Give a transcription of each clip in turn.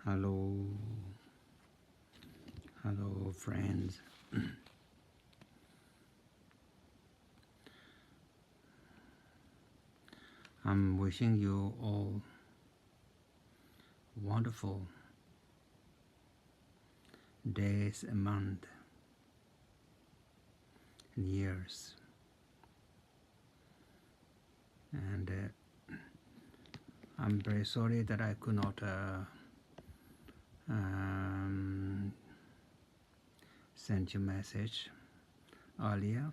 Hello, hello friends. I'm wishing you all wonderful days and months and years. And I'm very sorry that I could not send you a message earlier,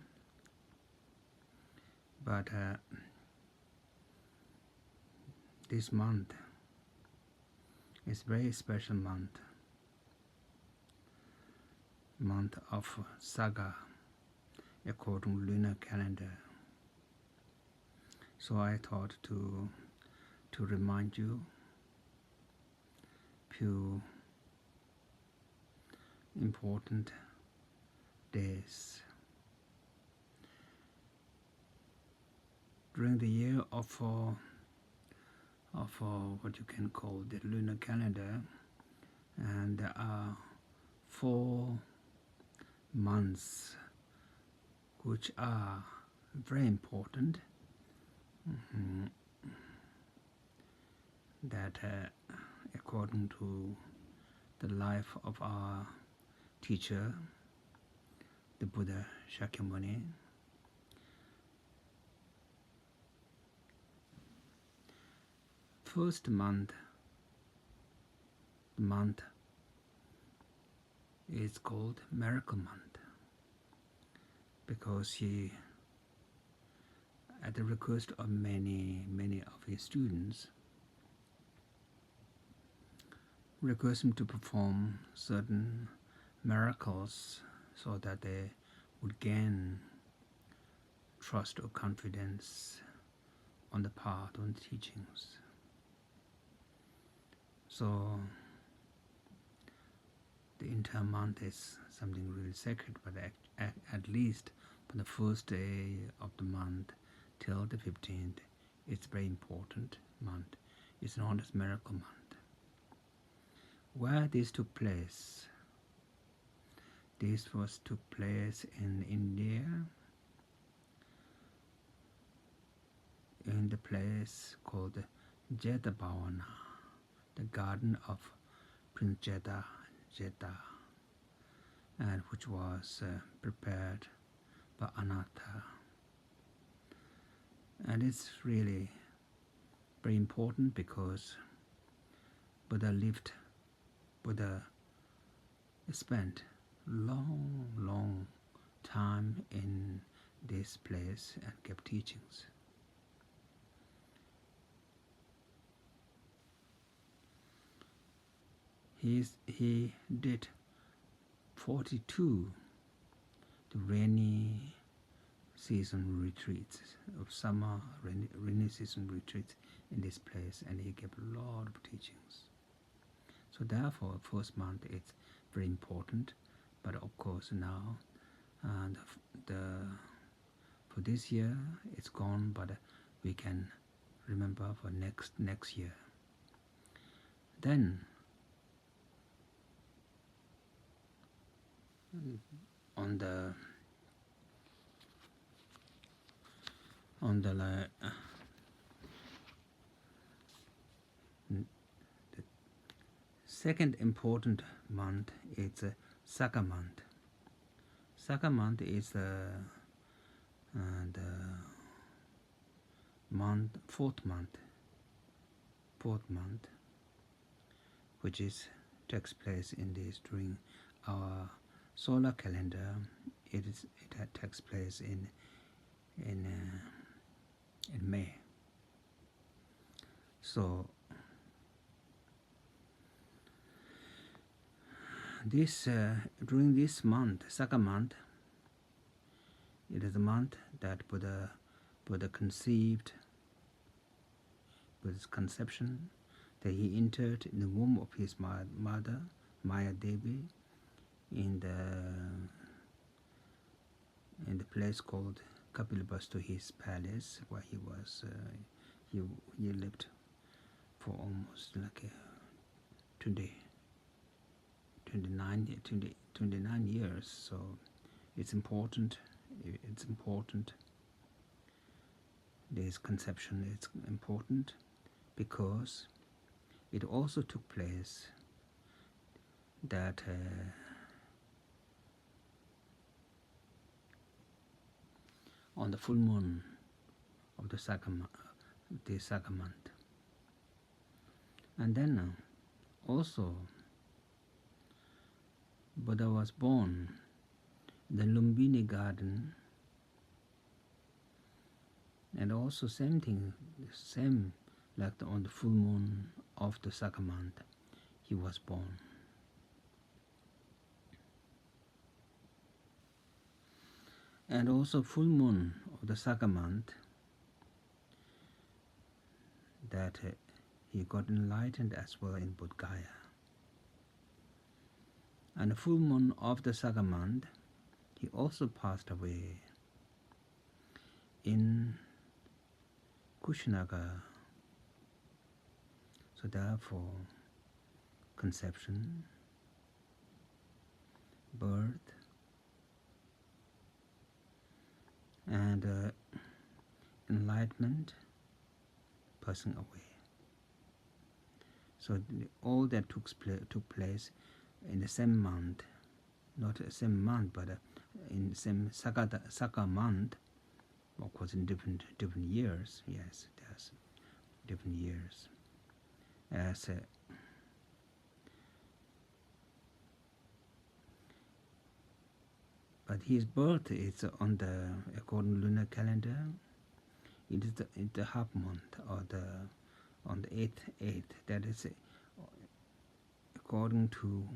but this month is a very special month of Saga according to lunar calendar. So I thought to remind you few important days during the year of what you can call the lunar calendar, and there are 4 months which are very important, that according to the life of our teacher, the Buddha Shakyamuni. First month, the month is called Miracle Month, because he, at the request of many of his students, request him to perform certain miracles so that they would gain trust or confidence on the path, on the teachings. So the entire month is something really sacred, but at least for the first day of the month till the 15th, it's a very important month. It's known as Miracle Month. Where this took place, took place in India, in the place called Jethabhavana, the garden of Prince Jeta, and which was prepared by Anatha. And it's really very important because Buddha spent long time in this place and kept teachings. He did 42 the rainy season retreats, of summer rainy season retreats in this place, and he gave a lot of teachings. So therefore, first month is very important. But of course now, for this year it's gone, but we can remember for next year. Then on the second important month is Saga Month. Saga Month is the fourth month, which takes place in this during our solar calendar. It takes place in May. So this during this month, Saga Month, it is a month that Buddha conceived, Buddha's conception, that he entered in the womb of his mother, Maya Devi, in the place called Kapilavastu, his palace, where he was he lived for almost like today. 29 years. So it's important. It's important. This conception is important because it also took place that on the full moon of the Saga Month. And then also Buddha was born in the Lumbini garden, and also same thing, same like on the full moon of the Saga Month, he was born. And also full moon of the Saga Month, that he got enlightened as well in Bodh Gaya. And the full moon of the Saga Month, he also passed away in Kushinagar. So therefore, conception, birth, and enlightenment, passing away. So all that took place in the same month, not the same month, but in the same Saga Month, of course in different years. Yes, there's different years. As but his birth is on the, according to lunar calendar, it is the half month, or on the 8th. That is according to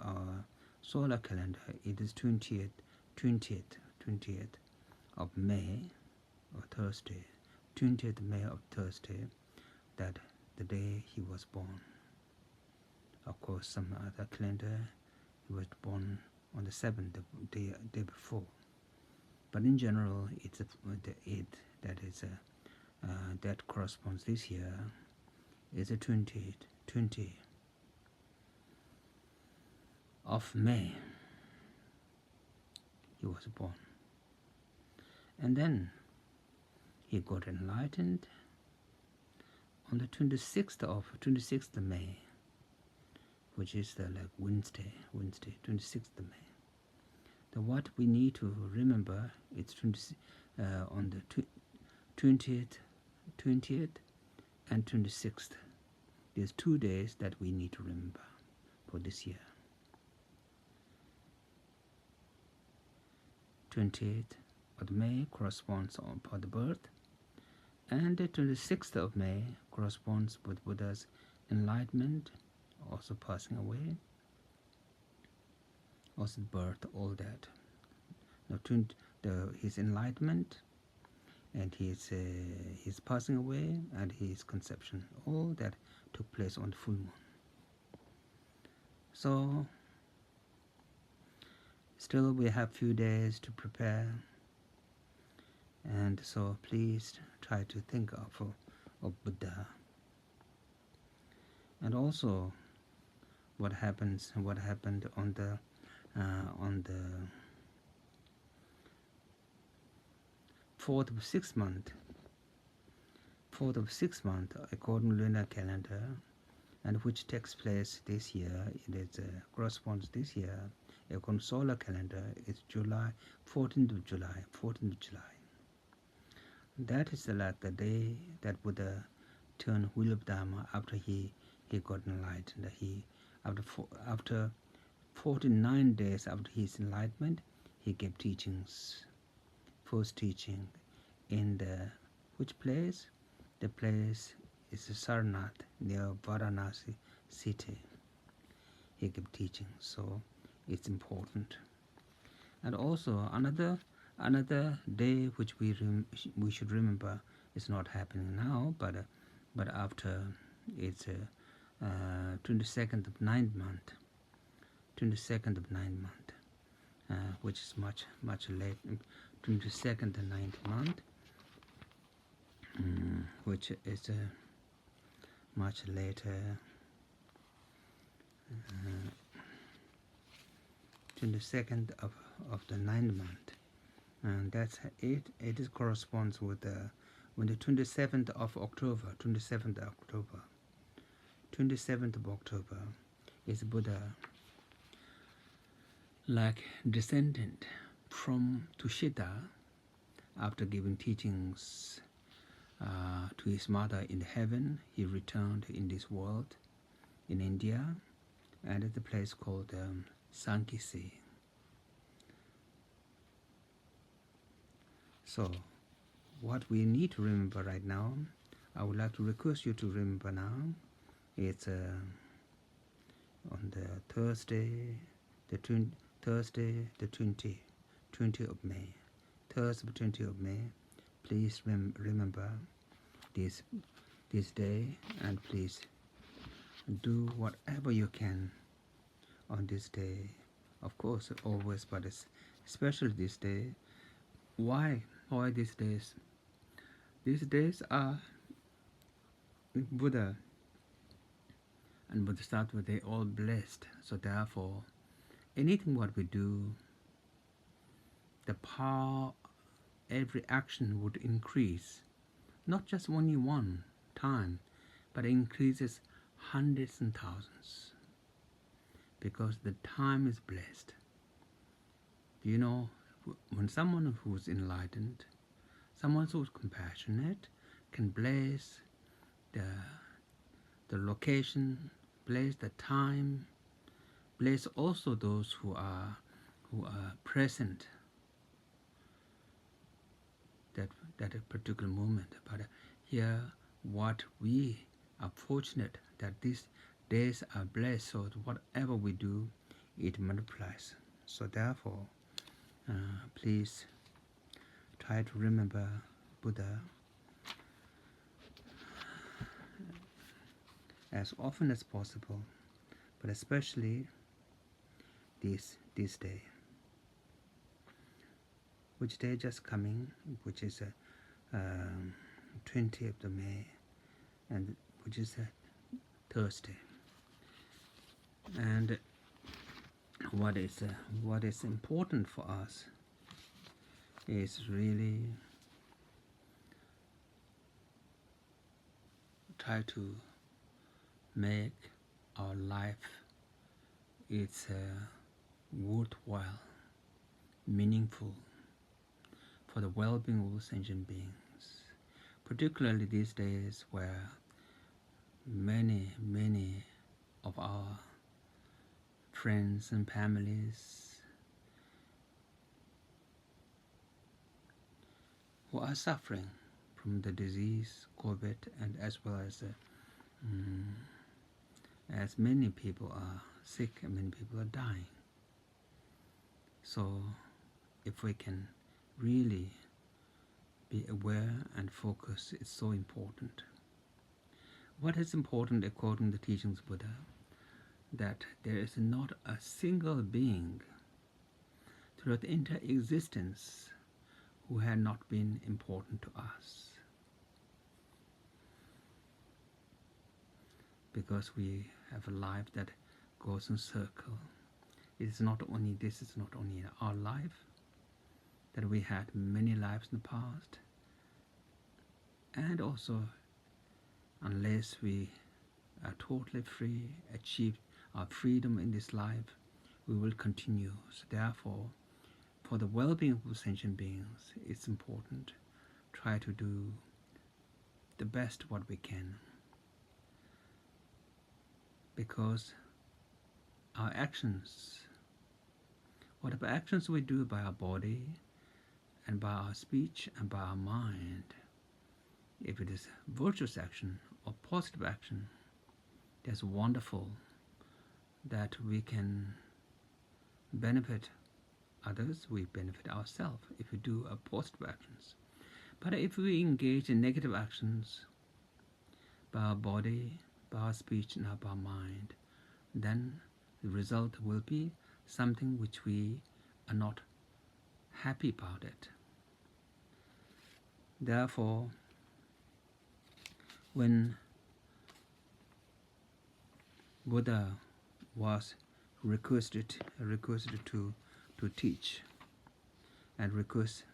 our solar calendar. It is 20th of May, or Thursday, 20th May of Thursday, that the day he was born. Of course, some other calendar he was born on the 7th, day before. But in general, it's the 8th. That is that corresponds this year. Is the 20 of May. He was born, and then he got enlightened on the 26th of May, which is the Wednesday, 26th of May. What we need to remember is on the 20th and 26th. There's 2 days that we need to remember for this year. 28th of May corresponds for the birth, and the 26th of May corresponds with Buddha's enlightenment, also passing away, also birth, all that. Now, his enlightenment, and his passing away, and his conception, all that took place on the full moon. So still we have few days to prepare, and so please try to think of Buddha, and also what happened on the 4th of 6th month, according to lunar calendar, and which takes place this year. It is corresponds this year. According to solar calendar, it's 14th of July. That is the day that Buddha turned wheel of Dharma after he got enlightened. After 49 days after his enlightenment, he gave teachings. First teaching in which place? The place is Sarnath, near Varanasi city. He gave teaching, so it's important. And also another day which we should remember is not happening now, but after, it's 22nd of 9th month. 22nd of 9th month, which is much late. 22nd and 9th month, which is much later. 22nd of the 9th month, and that's it. It is corresponds with the 27th of October. 27th of October. 27th of October is Buddha like descendant from Tushita after giving teachings to his mother in heaven. He returned in this world in India and at the place called Sankisi. So what we need to remember right now, I would like to request you to remember now, it's on the Thursday the 20th of May. Thursday, 20th of May. Please remember this day, and please do whatever you can on this day. Of course, always, but especially this day. Why these days? These days are Buddha and Bodhisattva, they all blessed. So therefore, anything what we do, the power, every action would increase, not just only one time, but it increases hundreds and thousands, because the time is blessed. You know, when someone who's enlightened, someone who's compassionate, can bless the location, bless the time, bless also those who are present that a particular moment. But here, what we are fortunate that these days are blessed, so whatever we do, it multiplies. So therefore, please try to remember Buddha as often as possible, but especially this day. Which day just coming, which is 20th of May, and which is a Thursday. And what is important for us is really try to make our life worthwhile, meaningful for the well-being of sentient beings, particularly these days where many of our friends and families who are suffering from the disease COVID, and as well as many people are sick and many people are dying. So if we can really be aware and focus, it's so important. What is important according to the teachings of Buddha, that there is not a single being throughout the entire existence who had not been important to us. Because we have a life that goes in circle. This is not only our life, that we had many lives in the past, and also unless we are totally free, achieve our freedom in this life, we will continue. So therefore, for the well-being of sentient beings, it's important. Try to do the best what we can, because our actions, whatever actions we do by our body and by our speech and by our mind, if it is virtuous action or positive action, that's wonderful that we can benefit others, we benefit ourselves if we do positive actions. But if we engage in negative actions by our body, by our speech and by our mind, then the result will be something which we are not happy about it. Therefore, when Buddha was requested to teach, and request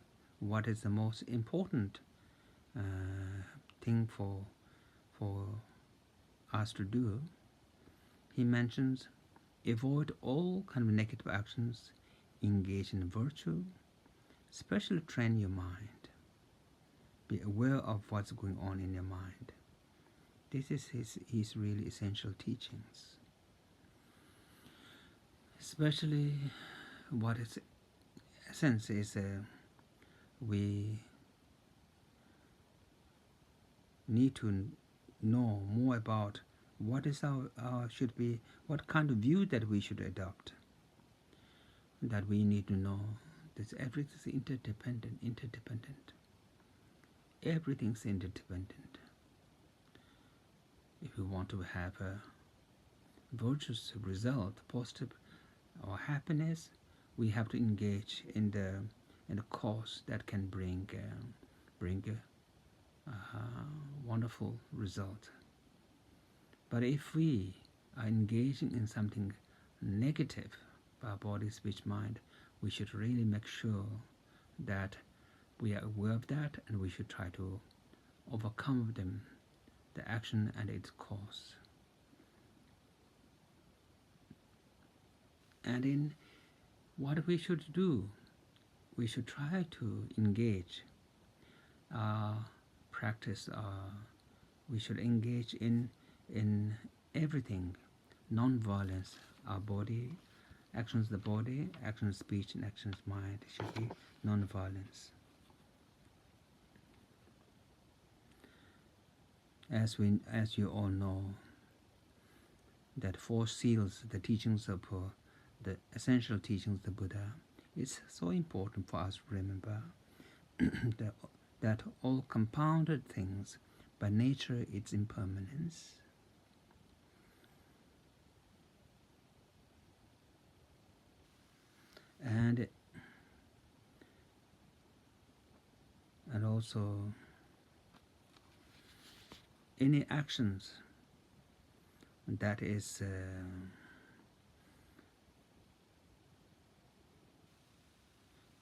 what is the most important thing for us to do. He mentions avoid all kind of negative actions, engage in virtue, especially train your mind. Be aware of what's going on in your mind. This is his really essential teachings. Especially what is essence is we need to know more about what is our should be, what kind of view that we should adopt. That we need to know that everything is interdependent. Everything's interdependent. If we want to have a virtuous result, positive or happiness, we have to engage in the cause that can bring a wonderful result. But if we are engaging in something negative by body, speech, mind, we should really make sure that we are aware of that, and we should try to overcome them, the action and its cause. And in what we should do, we should try to engage practice. We should engage in everything, non-violence. Our body, actions, the body, actions, speech, and actions, mind should be non-violence. As you all know, that four seals, the teachings of the essential teachings of the Buddha, it's so important for us to remember that all compounded things, by nature, its impermanence. And also any actions that is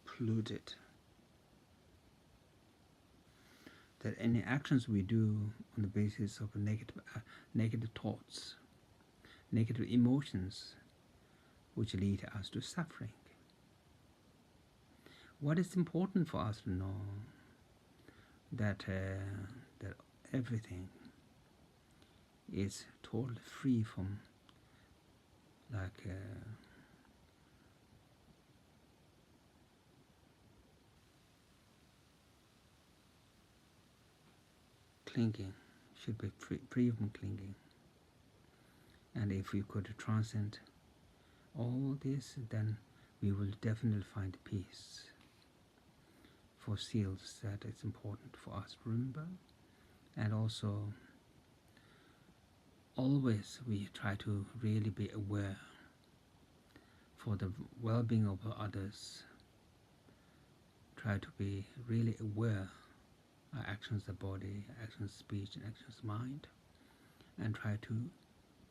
polluted, that any actions we do on the basis of negative thoughts, negative emotions, which lead us to suffering. What is important for us to know that everything is totally free from clinging, should be free from clinging. And if we could transcend all this, then we will definitely find peace. For seals, that it's important for us to remember. And also, always we try to really be aware for the well-being of others. Try to be really aware of actions of the body, actions of speech, and actions of mind, and try to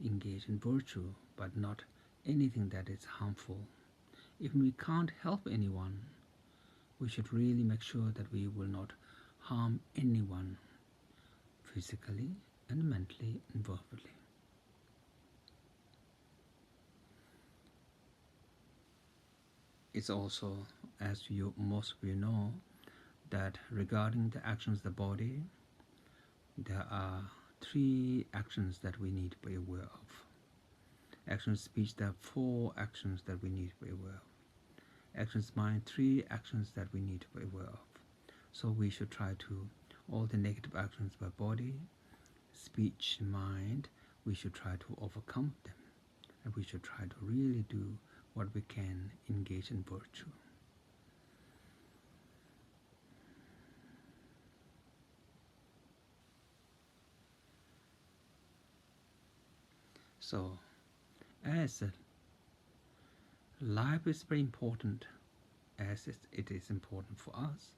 engage in virtue, but not anything that is harmful. If we can't help anyone, we should really make sure that we will not harm anyone physically and mentally and verbally. It's also, as most of you know, that regarding the actions of the body, there are 3 actions that we need to be aware of. Actions of speech, there are 4 actions that we need to be aware of. Actions mind, 3 actions that we need to be aware of. So we should try to, all the negative actions by body, speech, mind, we should try to overcome them. And we should try to really do what we can, engage in virtue. So, as life is very important, as it is important for us,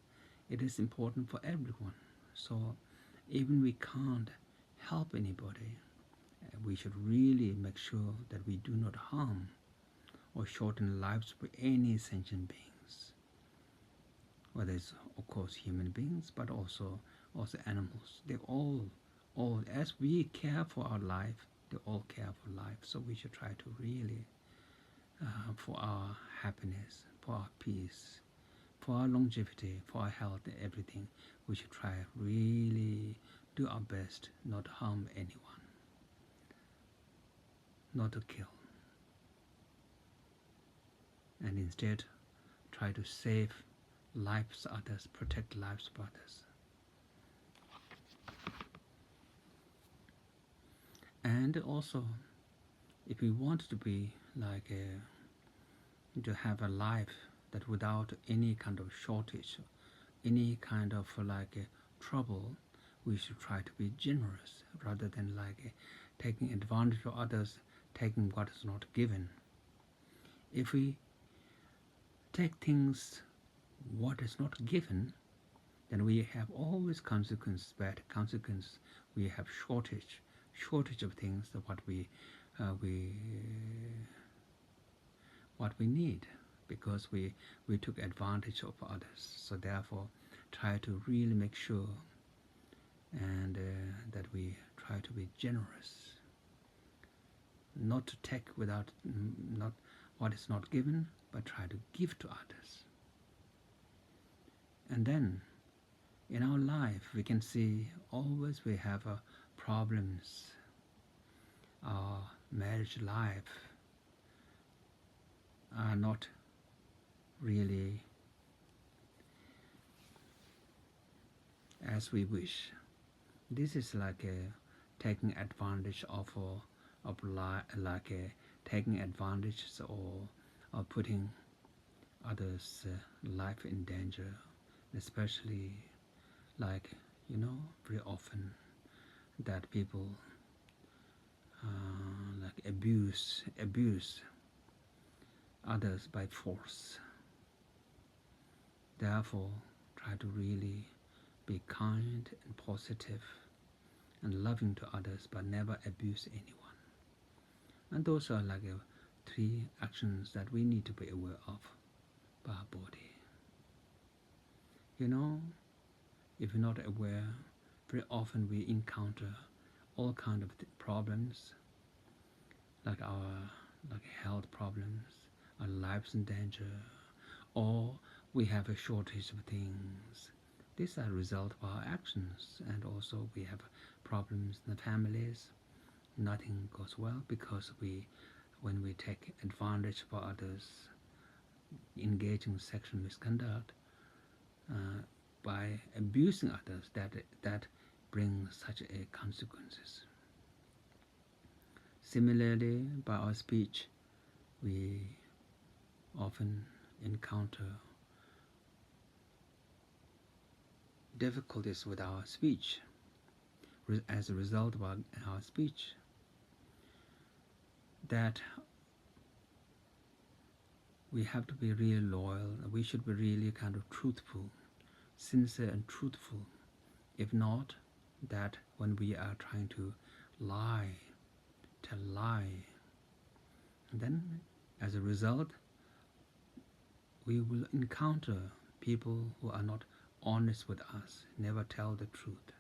it is important for everyone. So even we can't help anybody, we should really make sure that we do not harm or shorten lives for any sentient beings. Whether it's of course human beings, but also animals. They all as we care for our life, they all care for life. So we should try to really, for our happiness, for our peace, for our longevity, for our health, and everything, we should try really do our best not to harm anyone, not to kill, and instead try to save lives of others, protect lives of others. And also, if we want to be like to have a life that without any kind of shortage, any kind of trouble, we should try to be generous rather than taking advantage of others, taking what is not given. If we take things what is not given, then we have always consequences, bad consequences. We have shortage of things of what we need, because we took advantage of others. So therefore, try to really make sure and that we try to be generous, not to take without not what is not given, but try to give to others. And then in our life we can see always we have problems. Our marriage life are not really as we wish. This is taking advantage of taking advantage or putting others' life in danger, especially very often that people abuse others by force. Therefore, try to really be kind and positive and loving to others, but never abuse anyone. And those are three actions that we need to be aware of by our body. If you're not aware, very often we encounter all kind of problems, like our health problems, our lives in danger, or we have a shortage of things. These are a result of our actions, and also we have problems in the families. Nothing goes well because when we take advantage of others, engage in sexual misconduct, by abusing others, that brings such consequences. Similarly, by our speech, we often encounter difficulties with our speech as a result of our speech, that we have to be really loyal. We should be really kind of truthful, sincere and truthful. If not, that when we are trying to tell lie, then as a result we will encounter people who are not honest with us, never tell the truth.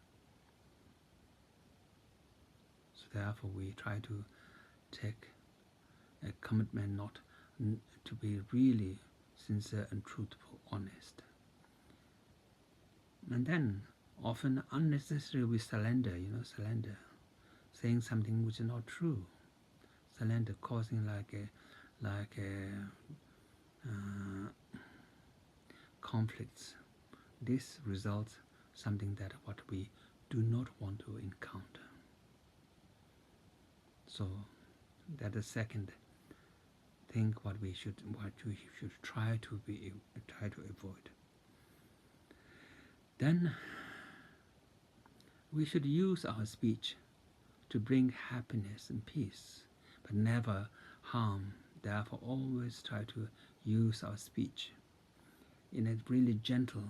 So therefore we try to take a commitment not to be really sincere and truthful, honest. And then often unnecessarily we surrender, saying something which is not true, surrender, causing conflicts. This results something that what we do not want to encounter. So that is second thing what we should try to avoid. Then we should use our speech to bring happiness and peace, but never harm. Therefore, always try to use our speech in a really gentle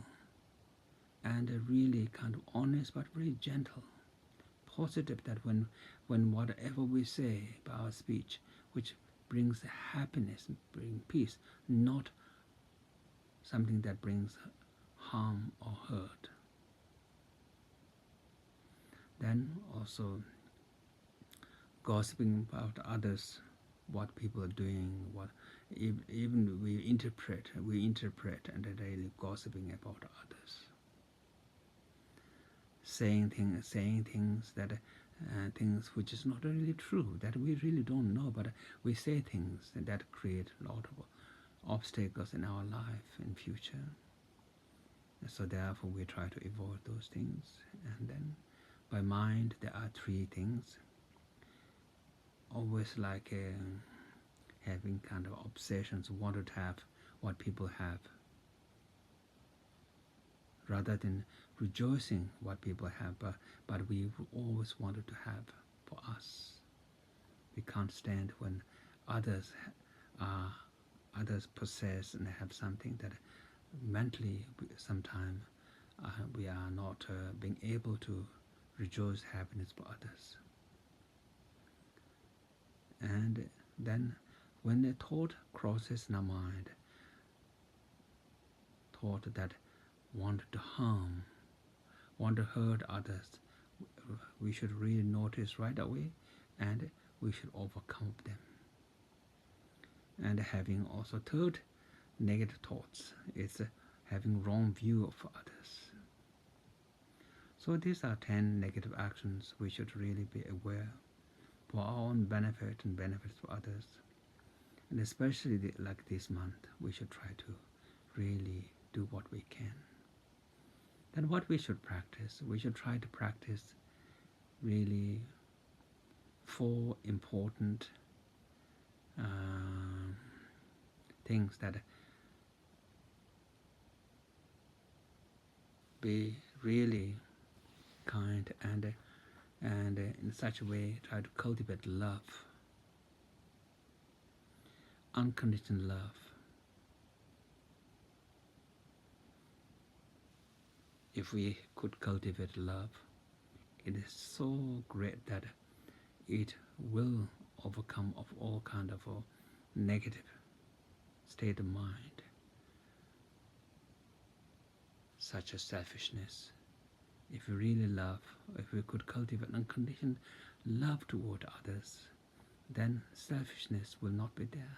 and a really kind of honest, but very gentle, positive, that when whatever we say by our speech, which brings happiness, brings peace, not something that brings harm or hurt. Then also gossiping about others, what people are doing, what even we interpret and daily gossiping about others, saying things that things which is not really true, that we really don't know, but we say things that create a lot of obstacles in our life in future. So therefore we try to avoid those things. And then by mind there are three things, always like having kind of obsessions, wanted to have what people have, rather than rejoicing what people have, but we always wanted to have for us. We can't stand when others possess and have something that mentally sometimes we are not being able to rejoice happiness for others. And then when the thought crosses in our mind, thought that want to harm, want to hurt others, we should really notice right away, and we should overcome them. And having also third negative thoughts is having wrong view of others. So these are 10 negative actions we should really be aware for our own benefit and benefits for others. And especially like this month, we should try to really do what we can. Then what we should practice, we should try to practice really 4 important things that be really kind and in such a way try to cultivate love, unconditional love. If we could cultivate love, it is so great that it will overcome of all kind of negative state of mind, such as selfishness. If we really love, if we could cultivate unconditional love toward others, then selfishness will not be there.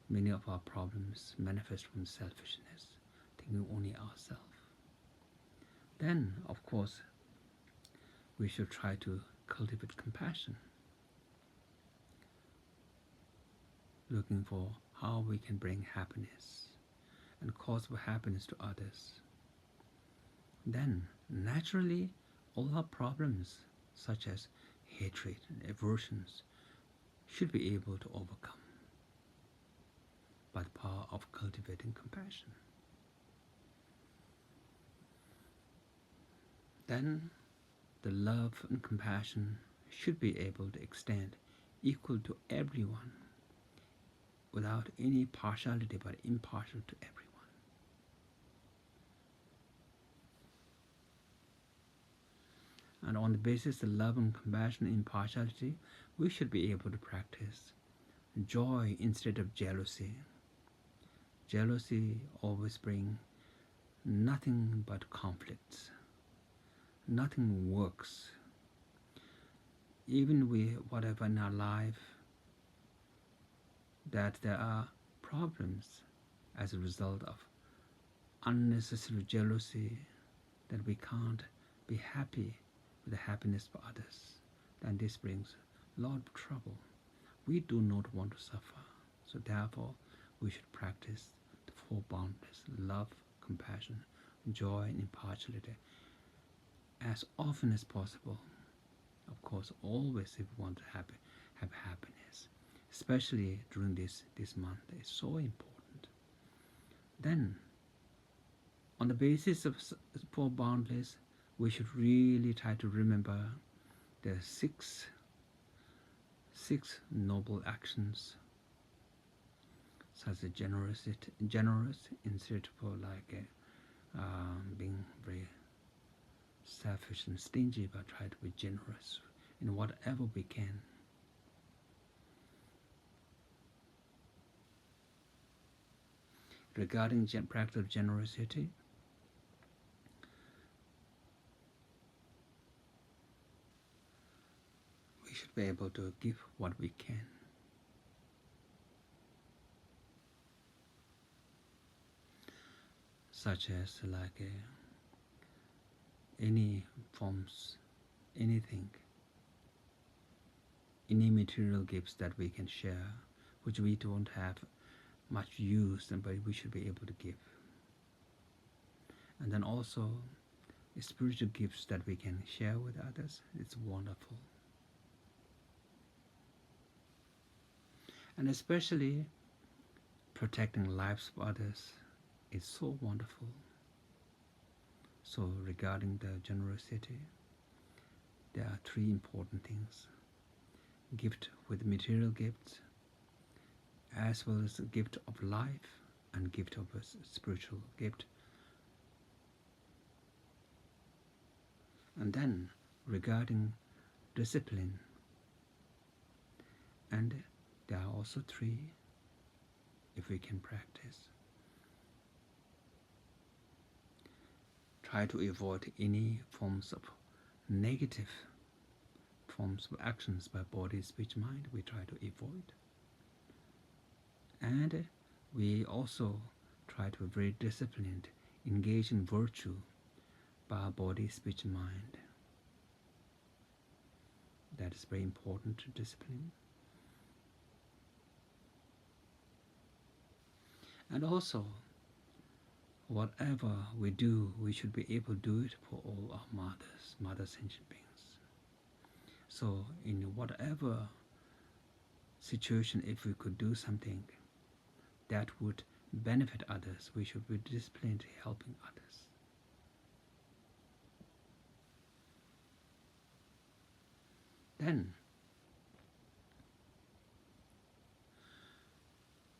Many of our problems manifest from selfishness, thinking only ourselves. Then, of course, we should try to cultivate compassion, looking for how we can bring happiness and cause for happiness to others. Then, naturally, all our problems, such as hatred and aversions, should be able to overcome by the power of cultivating compassion. Then, the love and compassion should be able to extend equal to everyone, without any partiality, but impartial to everyone. And on the basis of love and compassion and impartiality, we should be able to practice joy instead of jealousy. Jealousy always brings nothing but conflicts. Nothing works. Even with whatever in our life, that there are problems as a result of unnecessary jealousy, that we can't be happy with the happiness for others, then this brings a lot of trouble. We do not want to suffer, so therefore we should practice the 4 boundaries: love, compassion, joy, and impartiality as often as possible. Of course, always if we want to have happiness, especially during this month, it's so important. Then, on the basis of 4 boundaries, we should really try to remember the six noble actions, such as generous instead of like being very selfish and stingy, but try to be generous in whatever we can. regarding practice of generosity, we should be able to give what we can. Such as like any forms, anything, any material gifts that we can share, which we don't have much use, but we should be able to give. And then also spiritual gifts that we can share with others. It's wonderful. And especially protecting lives of others is so wonderful. So regarding the generosity, there are three important things: gift with material gifts, as well as a gift of life and gift of a spiritual gift. And then regarding discipline, and there are also three if we can practice. Try to avoid any forms of negative forms of actions by body, speech, mind. We try to avoid. And we also try to be very disciplined, engage in virtue by our body, speech, mind. That is very important to discipline. And also, whatever we do, we should be able to do it for all our mother sentient beings. So in whatever situation, if we could do something that would benefit others, we should be disciplined helping others. Then,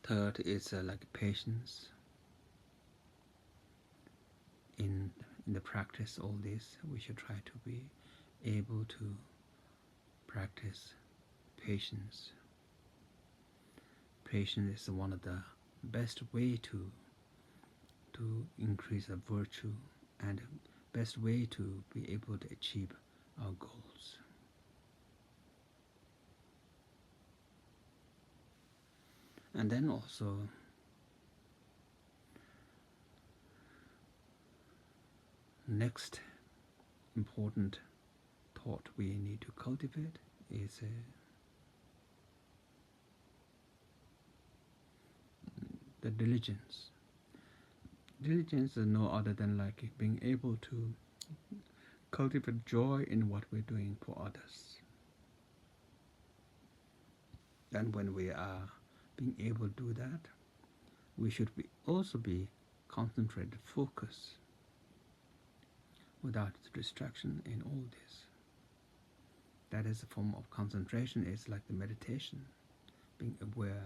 third is like patience. In the practice, all this, we should try to be able to practice patience. Patience is one of the best way to increase the virtue and best way to be able to achieve our goals. And then also next important thought we need to cultivate is the diligence. Diligence is no other than like being able to cultivate joy in what we're doing for others. And when we are being able to do that, we should also be concentrated, focused, without distraction in all this. That is a form of concentration. It's like the meditation, being aware.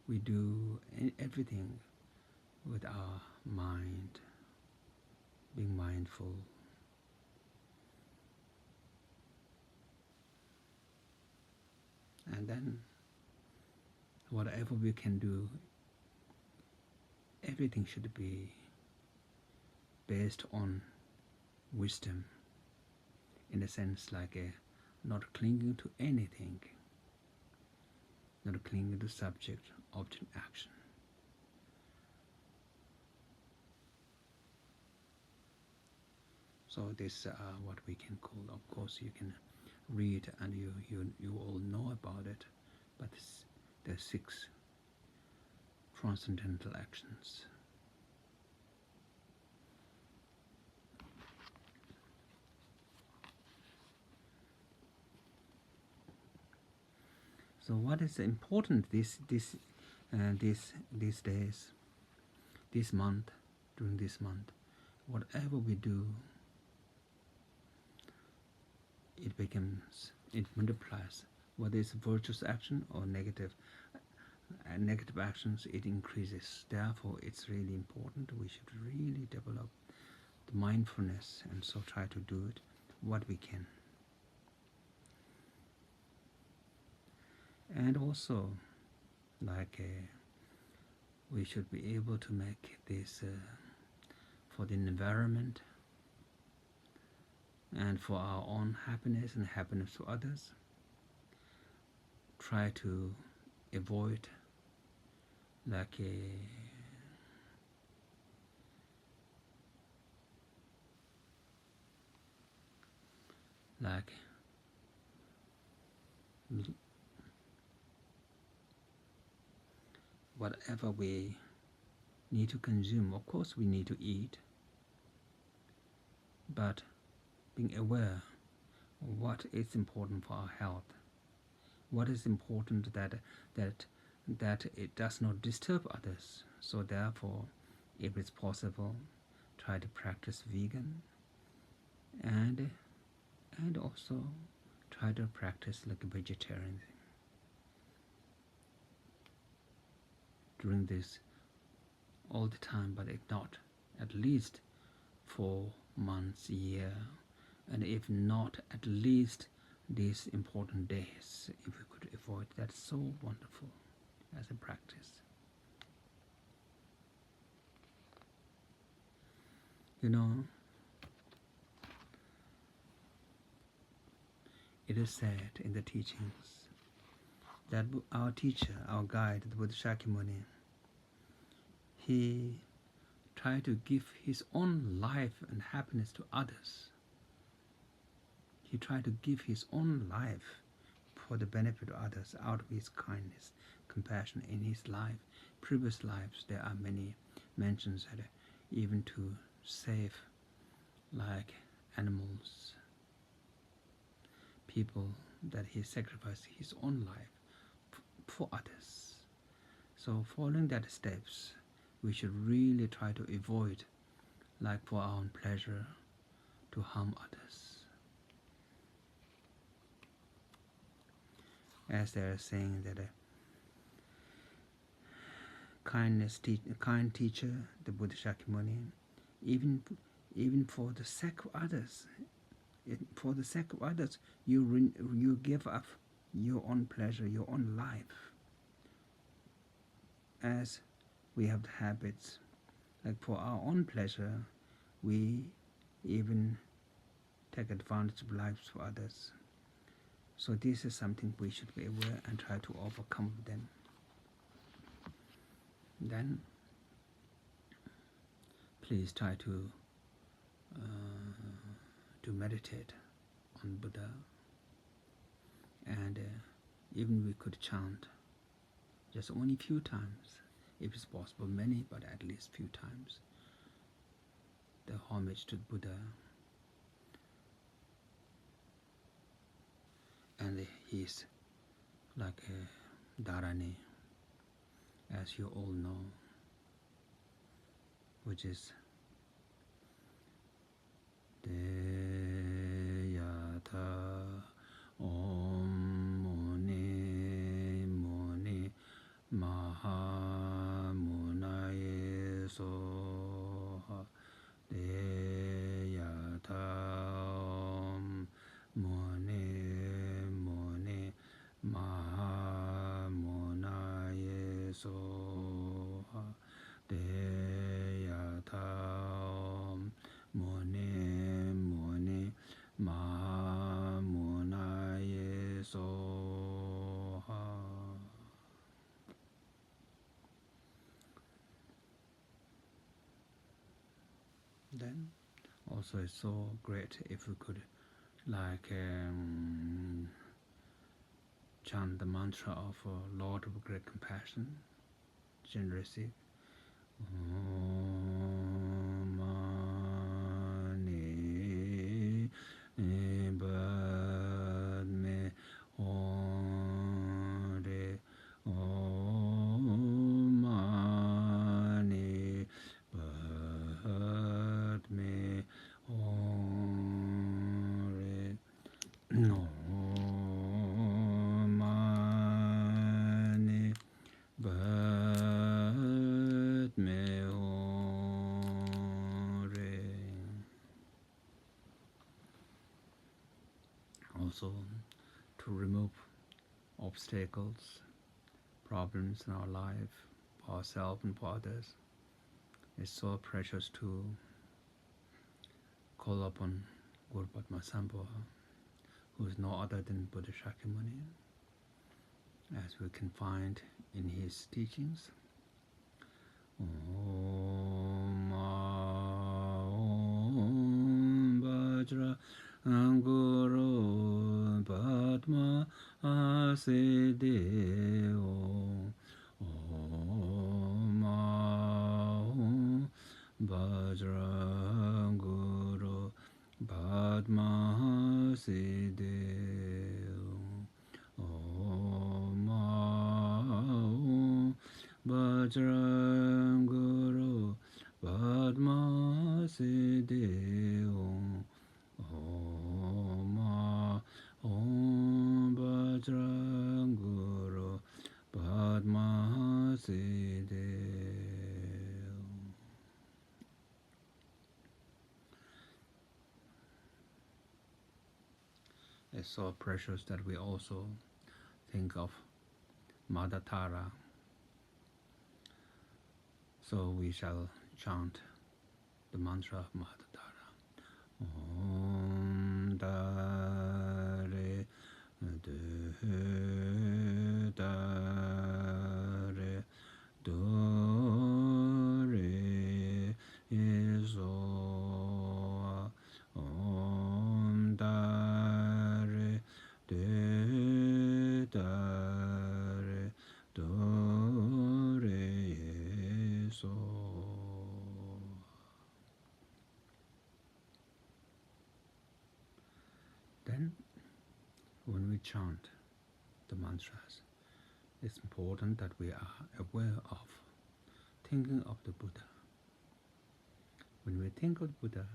We do everything with our mind, being mindful. And then whatever we can do, everything should be based on wisdom, in a sense like not clinging to anything, not clinging to subject, object, action. So this what we can call, of course you can read and you all know about it, but there are 6 transcendental actions. So what is important these days, this month, during this month, whatever we do, it multiplies. Whether it's virtuous action or negative actions, it increases. Therefore, it's really important. We should really develop the mindfulness and so try to do it what we can. And also, like we should be able to make this for the environment and for our own happiness and happiness to others. Try to avoid like whatever we need to consume. Of course we need to eat, but being aware of what is important for our health, what is important that it does not disturb others. So therefore, if it's possible, try to practice vegan, and also try to practice like a vegetarian during this all the time, but if not, at least 4 months, a year, and if not, at least these important days, if we could avoid. That's so wonderful as a practice. You know, it is said in the teachings that our teacher, our guide, the Buddha Shakyamuni, he tried to give his own life and happiness to others. He tried to give his own life for the benefit of others out of his kindness, compassion in his life. Previous lives, there are many mentions that even to save like animals, people, that he sacrificed his own life for others. So following that steps, we should really try to avoid, like for our own pleasure, to harm others. As they are saying that a kind teacher, the Buddha Shakyamuni, even for the sake of others, you give up your own pleasure, your own life. As we have the habits, like for our own pleasure, we even take advantage of lives for others. So this is something we should be aware and try to overcome them. Then please try to meditate on Buddha, and even we could chant just only few times, if it's possible many, but at least few times, the homage to Buddha and his like Dharani, as you all know, which is Deyata Om Muni Muni Maha Munaye Soha Deyata Om Muni Muni Maha Munaye Soha Deyata Om Muni Muni Maha Munaye Soha. Then also it's so great if we could like chant the mantra of Lord of Great Compassion, generosity. Om Mani Padme Hore Om Mani Padme Hore Om Mani Padme Hore. Also to remove obstacles, problems in our life, for ourselves and for others. It's so precious to call upon Guru Padma Sambhava, who is no other than Buddha Shakyamuni, as we can find in his teachings. Om Vajra Guru Padma Asideo. Om Vajra Guru Padma Asideo. Om Vajra Guru Padma Asideo. Om Vajra Guru Padma Asideo. It's so precious that we also think of Mother Tara. So we shall chant the mantra of Mother Tara. Om Dare Dare Dore Iso. Om Dare Dare Dore Iso. Then, when we chant the mantras, it's important that we are aware of thinking of the Buddha. When we think of Buddha,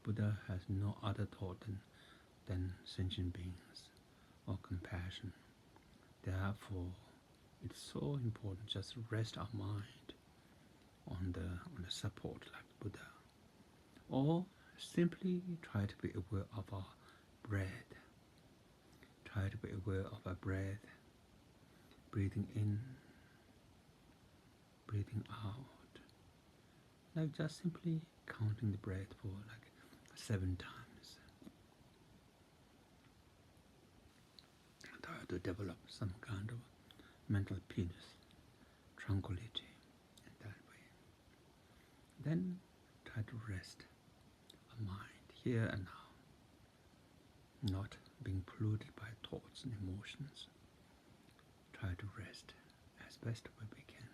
Buddha has no other thought than sentient beings or compassion. Therefore, it's so important just to rest our mind on the support like Buddha, or simply try to be aware of our breath. Try to be aware of our breath, breathing in, breathing out, like just simply counting the breath for like 7 times. Try to develop some kind of mental peace, tranquility in that way. Then try to rest our mind here and now, not being polluted by thoughts and emotions. Try to rest as best way we can.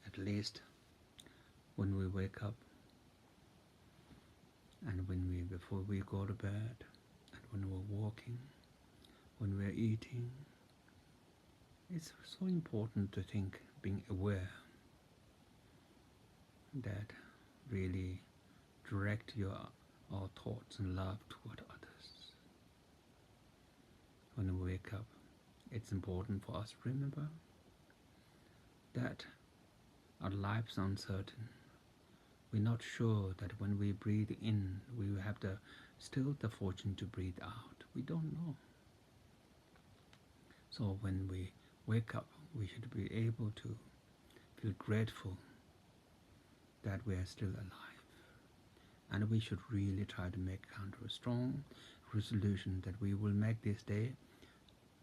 At least when we wake up and before we go to bed, and when we're walking, when we're eating, it's so important to think, being aware, that really direct our thoughts and love toward others. When we wake up, it's important for us to remember that our life's uncertain. We're not sure that when we breathe in, we will have still the fortune to breathe out. We don't know. So when we wake up, we should be able to feel grateful that we are still alive. And we should really try to make kind of a strong resolution that we will make this day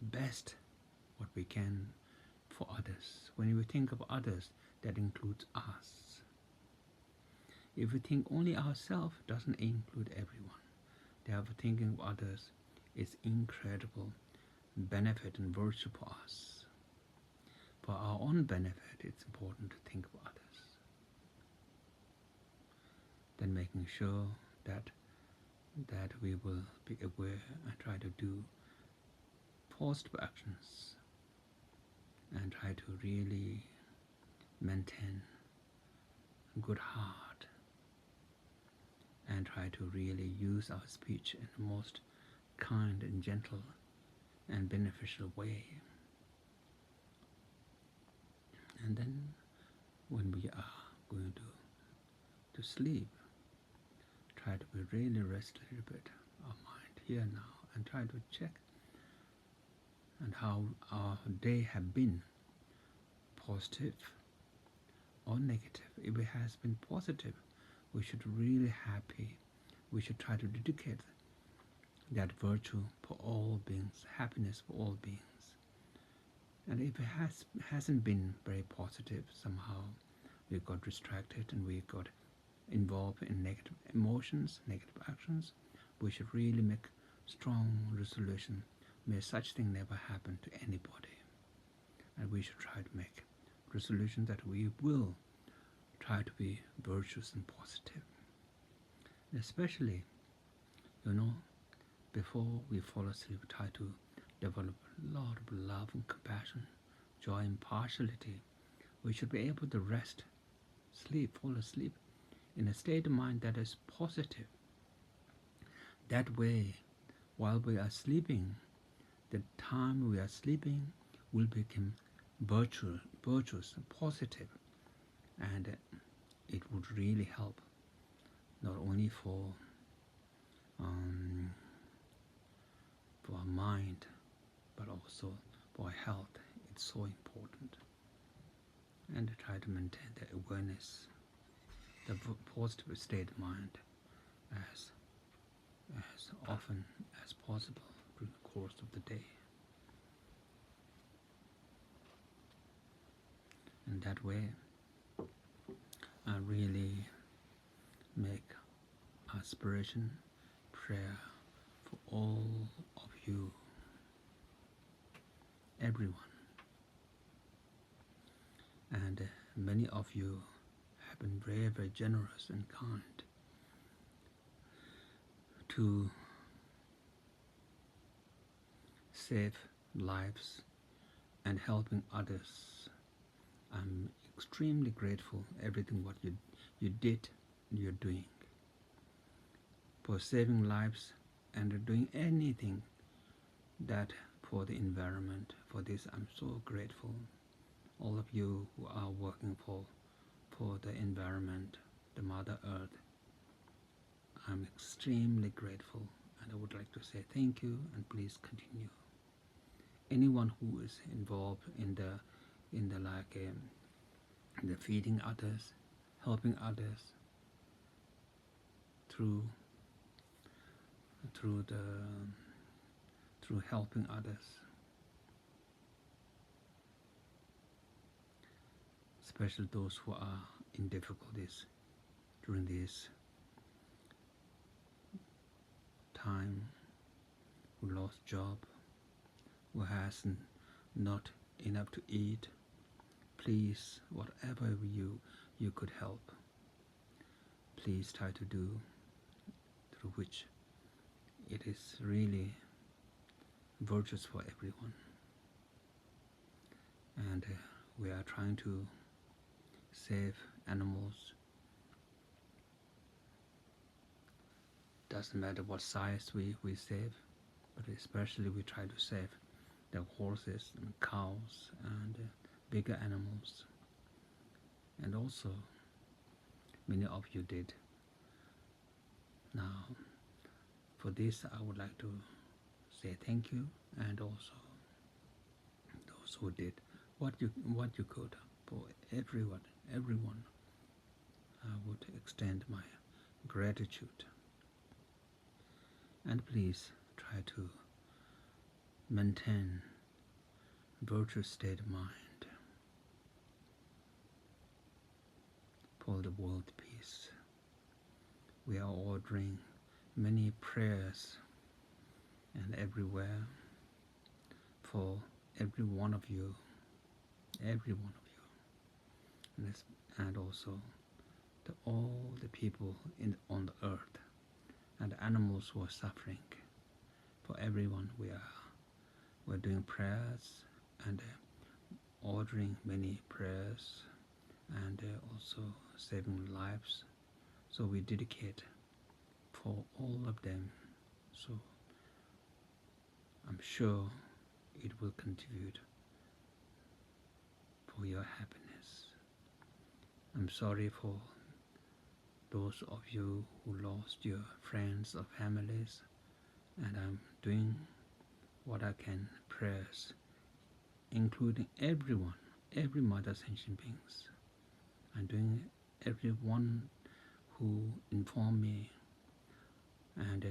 best what we can for others. When we think of others, that includes us. If we think only ourselves, doesn't include everyone. Therefore, thinking of others is incredible benefit and virtue for us. For our own benefit, it's important to think of others. Then making sure that we will be aware and try to do positive actions and try to really maintain a good heart and try to really use our speech in the most kind and gentle and beneficial way. And then when we are going to sleep, try to be really rest a little bit our mind here now and try to check and how our day have been, positive or negative. If it has been positive, we should really happy. We should try to dedicate that virtue for all beings, happiness for all beings. And if it hasn't been very positive, somehow we got distracted and we got involved in negative emotions, negative actions, we should really make strong resolution. May such thing never happen to anybody. And we should try to make resolution that we will try to be virtuous and positive. And especially, before we fall asleep, try to develop a lot of love and compassion, joy and partiality. We should be able to rest, sleep, fall asleep in a state of mind that is positive. That way, while we are sleeping, the time we are sleeping will become virtuous, positive, and it would really help not only for our mind, but also for our health. It's so important. And to try to maintain the awareness, the positive state of mind as often as possible during the course of the day. And that way, I really make aspiration, prayer for all of you, everyone. And many of you have been very, very generous and kind to save lives and helping others. I'm extremely grateful everything what you did, you're doing for saving lives and doing anything that for the environment. For this, I'm so grateful. All of you who are working for the environment, the Mother Earth, I'm extremely grateful, and I would like to say thank you and please continue. Anyone who is involved in the feeding others, helping others through helping others, especially those who are in difficulties during this time, who lost job, who has not enough to eat. Please, whatever you could help, please try to do, through which it is really virtuous for everyone. And we are trying to save animals. Doesn't matter what size we save, but especially we try to save the horses and cows and bigger animals. And also many of you did. Now for this I would like to say thank you, and also those who did what you could. For everyone I would extend my gratitude. And please try to maintain virtuous state of mind for the world peace. We are ordering many prayers and everywhere for every one of you, and also all the people on the earth and the animals who are suffering. For everyone, we're doing prayers and ordering many prayers and also saving lives. So we dedicate for all of them. So I'm sure it will contribute for your happiness. I'm sorry for those of you who lost your friends or families, and I'm doing what I can prayers, including everyone, every mother sentient beings. I'm doing everyone who informed me, and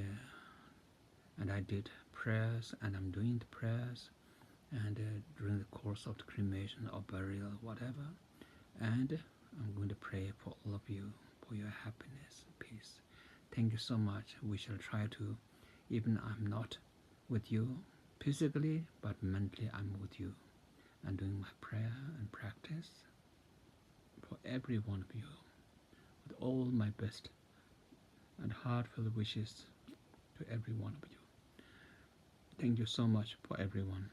I did prayers, and I'm doing the prayers, and during the course of the cremation or burial, whatever, and I'm going to pray for all of you, for your happiness, peace. Thank you so much. We shall try to, even I'm not with you physically, but mentally I'm with you. I'm doing my prayer and practice for every one of you with all my best and heartfelt wishes to every one of you. Thank you so much for everyone.